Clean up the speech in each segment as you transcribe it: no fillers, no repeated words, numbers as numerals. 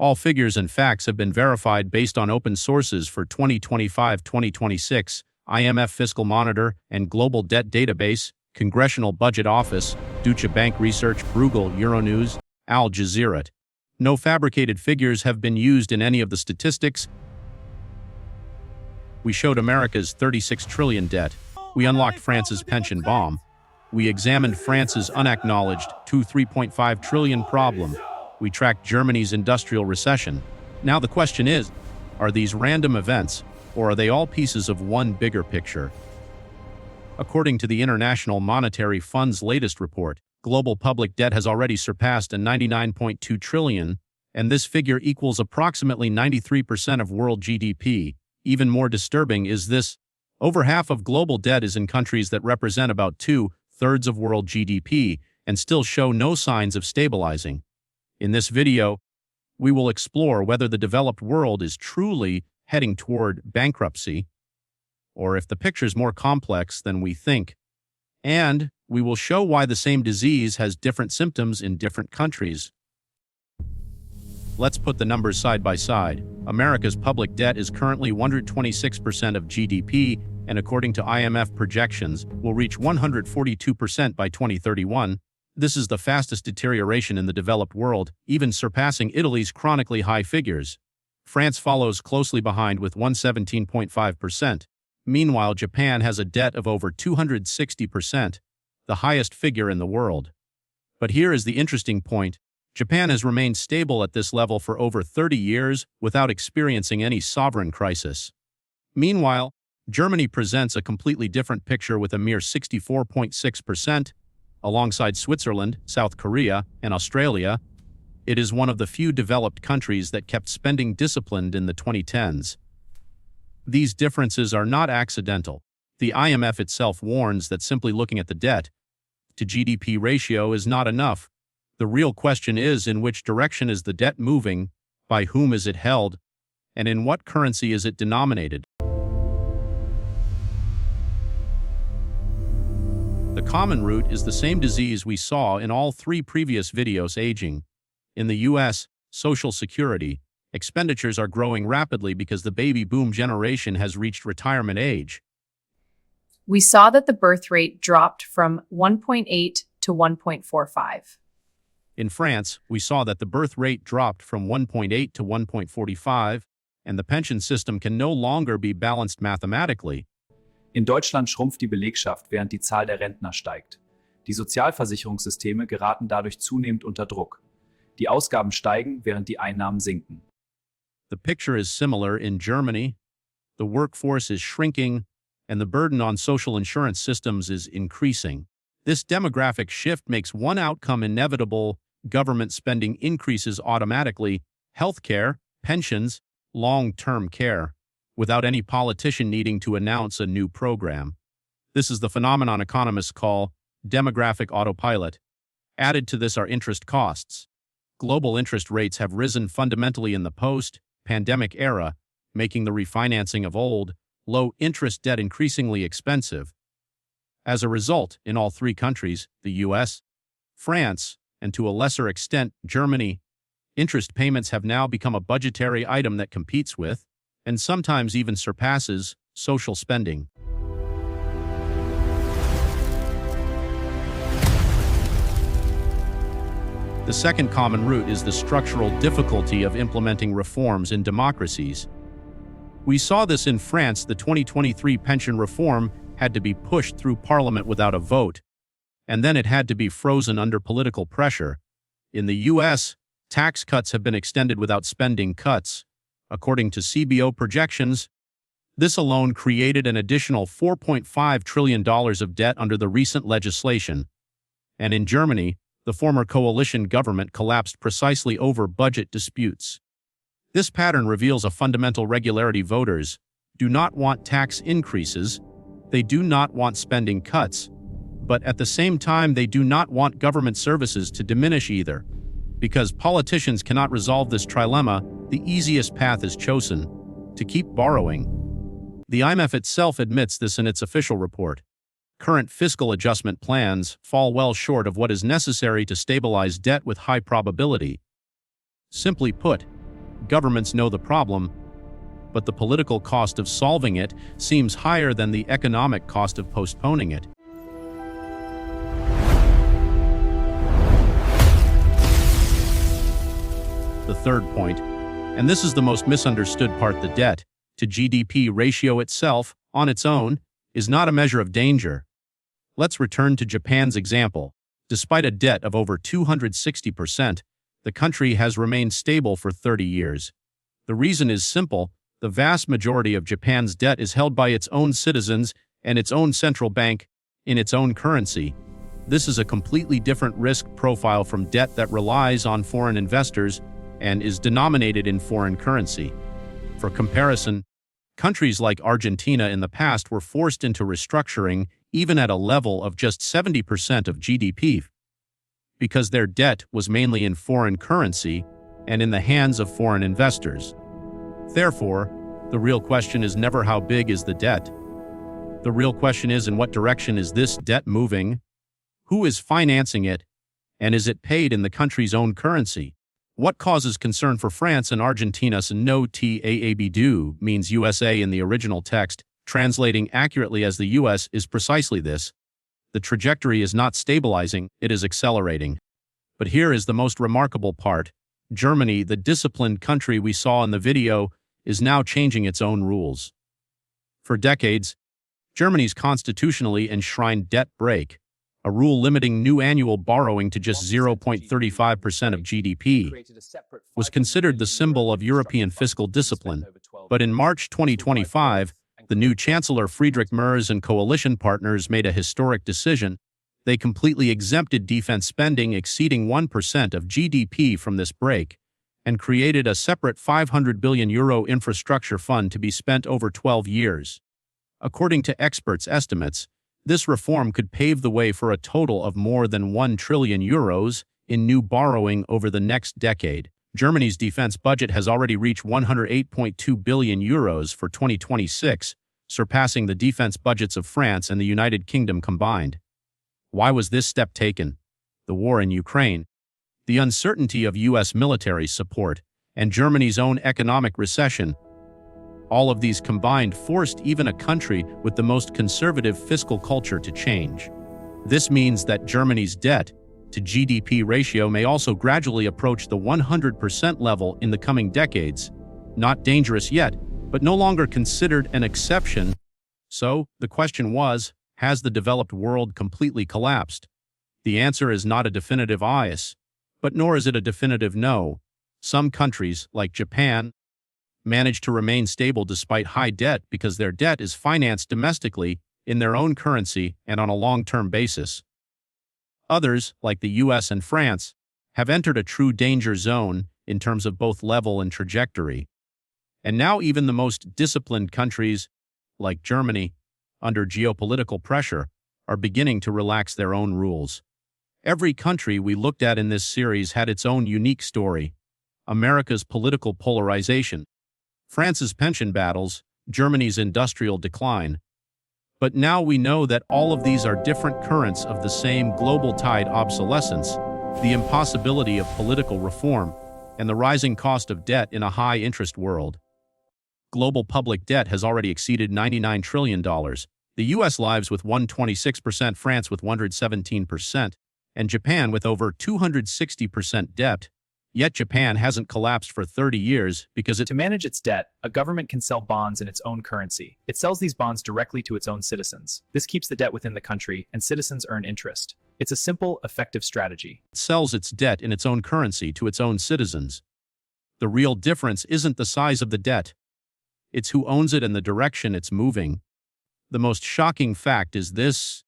All figures and facts have been verified based on open sources for 2025-2026, IMF Fiscal Monitor and Global Debt Database, Congressional Budget Office, Deutsche Bank Research, Bruegel, Euronews, Al Jazeera. No fabricated figures have been used in any of the statistics. We showed America's 36 trillion debt. We unlocked France's pension bomb. We examined France's unacknowledged 3.5 trillion problem. We tracked Germany's industrial recession. Now the question is, are these random events, or are they all pieces of one bigger picture? According to the International Monetary Fund's latest report, global public debt has already surpassed a 99.2 trillion, and this figure equals approximately 93% of world GDP. Even more disturbing is this: over half of global debt is in countries that represent about 2/3 of world GDP and still show no signs of stabilizing. In this video, we will explore whether the developed world is truly heading toward bankruptcy, or if the picture's more complex than we think, and we will show why the same disease has different symptoms in different countries. Let's put the numbers side by side. America's public debt is currently 126% of GDP, and according to IMF projections, will reach 142% by 2031. This is the fastest deterioration in the developed world, even surpassing Italy's chronically high figures. France follows closely behind with 117.5%. Meanwhile, Japan has a debt of over 260%, the highest figure in the world. But here is the interesting point. Japan has remained stable at this level for over 30 years without experiencing any sovereign crisis. Meanwhile, Germany presents a completely different picture with a mere 64.6%. Alongside Switzerland, South Korea, and Australia, it is one of the few developed countries that kept spending disciplined in the 2010s. These differences are not accidental. The IMF itself warns that simply looking at the debt to GDP ratio is not enough. The real question is, in which direction is the debt moving, by whom is it held, and in what currency is it denominated? The common root is the same disease we saw in all three previous videos: aging. In the US, Social Security expenditures are growing rapidly because the baby boom generation has reached retirement age. We saw that the birth rate dropped from 1.8 to 1.45. In France, we saw that the birth rate dropped from 1.8 to 1.45, and the pension system can no longer be balanced mathematically. In Deutschland schrumpft die Belegschaft, während die Zahl der Rentner steigt. Die Sozialversicherungssysteme geraten dadurch zunehmend unter Druck. Die Ausgaben steigen, während die Einnahmen sinken. The picture is similar in Germany. The workforce is shrinking, and the burden on social insurance systems is increasing. This demographic shift makes one outcome inevitable: government spending increases automatically, healthcare, pensions, long-term care, without any politician needing to announce a new program. This is the phenomenon economists call demographic autopilot. Added to this are interest costs. Global interest rates have risen fundamentally in the post-pandemic era, making the refinancing of old, low-interest debt increasingly expensive. As a result, in all three countries, the US, France, and to a lesser extent, Germany, interest payments have now become a budgetary item that competes with, and sometimes even surpasses, social spending. The second common root is the structural difficulty of implementing reforms in democracies. We saw this in France. The 2023 pension reform had to be pushed through parliament without a vote, and then it had to be frozen under political pressure. In the US, tax cuts have been extended without spending cuts. According to CBO projections, this alone created an additional $4.5 trillion of debt under the recent legislation. And in Germany, the former coalition government collapsed precisely over budget disputes. This pattern reveals a fundamental regularity: voters do not want tax increases, they do not want spending cuts, but at the same time they do not want government services to diminish either. Because politicians cannot resolve this trilemma, the easiest path is chosen: to keep borrowing. The IMF itself admits this in its official report. Current fiscal adjustment plans fall well short of what is necessary to stabilize debt with high probability. Simply put, governments know the problem, but the political cost of solving it seems higher than the economic cost of postponing it. The third point, and this is the most misunderstood part, the debt to GDP ratio itself, on its own, is not a measure of danger. Let's return to Japan's example. Despite a debt of over 260%, the country has remained stable for 30 years. The reason is simple. The vast majority of Japan's debt is held by its own citizens and its own central bank in its own currency. This is a completely different risk profile from debt that relies on foreign investors and is denominated in foreign currency. For comparison, countries like Argentina in the past were forced into restructuring even at a level of just 70% of GDP, because their debt was mainly in foreign currency and in the hands of foreign investors. Therefore, the real question is never how big is the debt. The real question is, in what direction is this debt moving? Who is financing it? And is it paid in the country's own currency? What causes concern for France and Argentina? No, ABD'nin means USA in the original text. Translating accurately as the US is precisely this. The trajectory is not stabilizing, it is accelerating. But here is the most remarkable part. Germany, the disciplined country we saw in the video, is now changing its own rules. For decades, Germany's constitutionally enshrined debt brake, a rule limiting new annual borrowing to just 0.35% of GDP, was considered the symbol of European fiscal discipline. But in March 2025, the new Chancellor Friedrich Merz and coalition partners made a historic decision. They completely exempted defense spending exceeding 1% of GDP from this brake, and created a separate €500 billion infrastructure fund to be spent over 12 years. According to experts' estimates, this reform could pave the way for a total of more than €1 trillion in new borrowing over the next decade. Germany's defense budget has already reached €108.2 billion for 2026, surpassing the defense budgets of France and the United Kingdom combined. Why was this step taken? The war in Ukraine, the uncertainty of US military support, and Germany's own economic recession. All of these combined forced even a country with the most conservative fiscal culture to change. This means that Germany's debt to GDP ratio may also gradually approach the 100% level in the coming decades. Not dangerous yet, but no longer considered an exception. So, the question was, has the developed world completely collapsed? The answer is not a definitive yes, but nor is it a definitive no. Some countries, like Japan, manage to remain stable despite high debt because their debt is financed domestically in their own currency and on a long-term basis. Others, like the US and France, have entered a true danger zone in terms of both level and trajectory. And now even the most disciplined countries, like Germany, under geopolitical pressure, are beginning to relax their own rules. Every country we looked at in this series had its own unique story. America's political polarization, France's pension battles, Germany's industrial decline. But now we know that all of these are different currents of the same global tide: obsolescence, the impossibility of political reform, and the rising cost of debt in a high-interest world. Global public debt has already exceeded $99 trillion. The US lives with 126%, France with 117%, and Japan with over 260% debt. Yet Japan hasn't collapsed for 30 years because To manage its debt, a government can sell bonds in its own currency. It sells these bonds directly to its own citizens. This keeps the debt within the country, and citizens earn interest. It's a simple, effective strategy. sells its debt in its own currency to its own citizens. The real difference isn't the size of the debt. It's who owns it and the direction it's moving. The most shocking fact is this: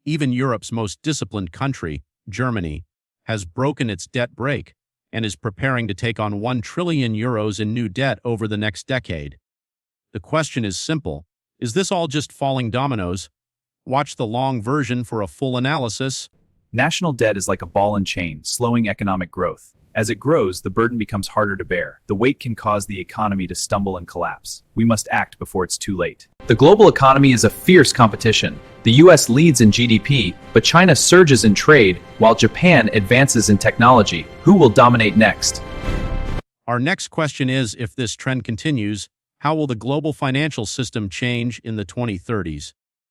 even Europe's most disciplined country, Germany, has broken its debt brake and is preparing to take on €1 trillion in new debt over the next decade. The question is simple: is this all just falling dominoes? Watch the long version for a full analysis. National debt is like a ball and chain, slowing economic growth. As it grows, the burden becomes harder to bear. The weight can cause the economy to stumble and collapse. We must act before it's too late. The global economy is a fierce competition. The US leads in GDP, but China surges in trade, while Japan advances in technology. Who will dominate next? Our next question is, if this trend continues, how will the global financial system change in the 2030s?